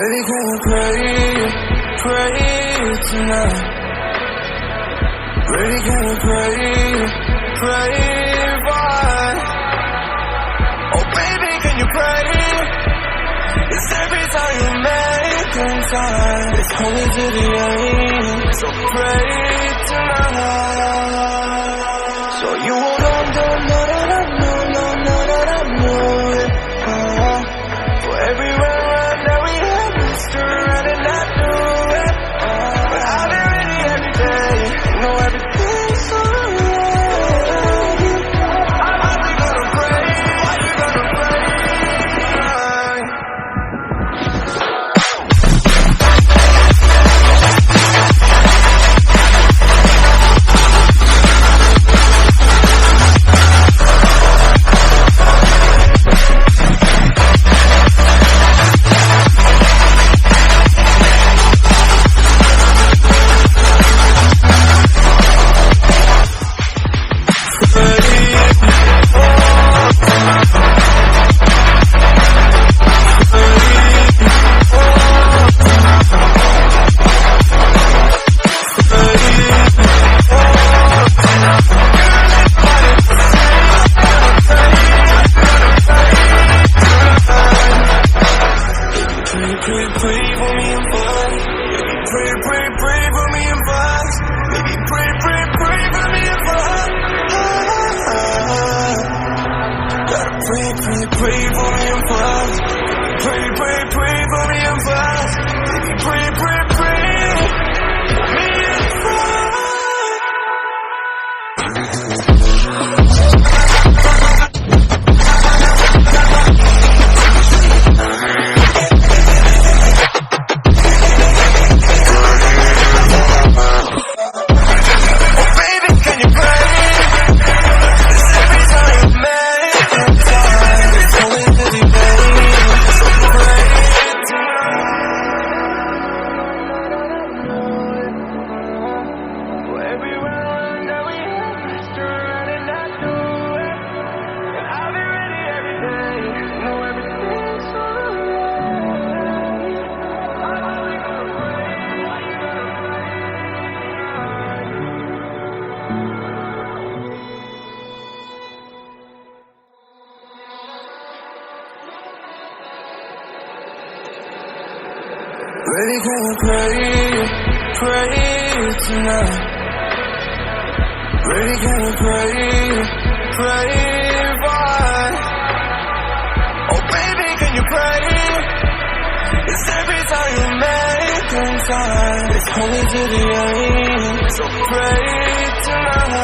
Baby, can we pray tonight? Baby, can we pray, why? Oh baby, can you pray? It's every time you make time. It's only to the end, so pray tonight. So you won't know that I know it. For everywhere that we have, Mr. Right and I do it. But I've been ready every day, know everything's alright. Are we gonna pray? Are you gonna pray? Baby, can we pray tonight? Baby, can we pray, why? Oh baby, can you pray? It's every time you make time. It's only to the end, so pray tonight.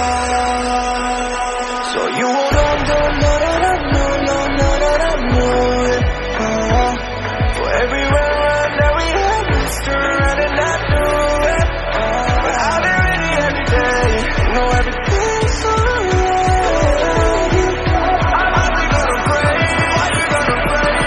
So you won't know that I know it. For everywhere that we have, Mr. Right and I do it. But I've been ready every day, know everything's alright. Are we gonna pray? Are you gonna pray?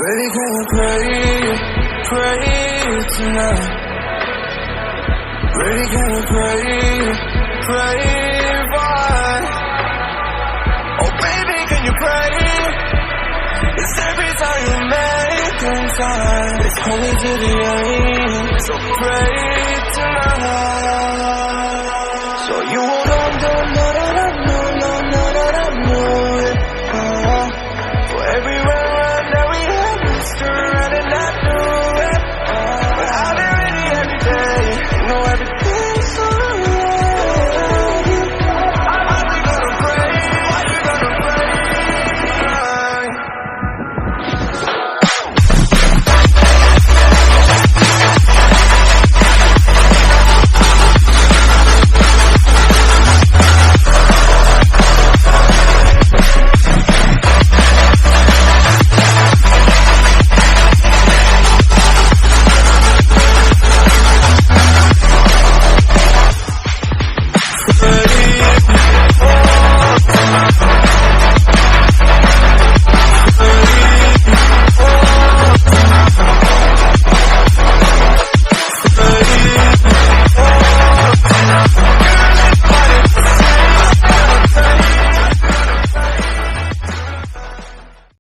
Baby, can you pray tonight? Baby, can you pray why? Oh baby, can you pray? It's every time you make time. It's only to the end, so pray tonight. So you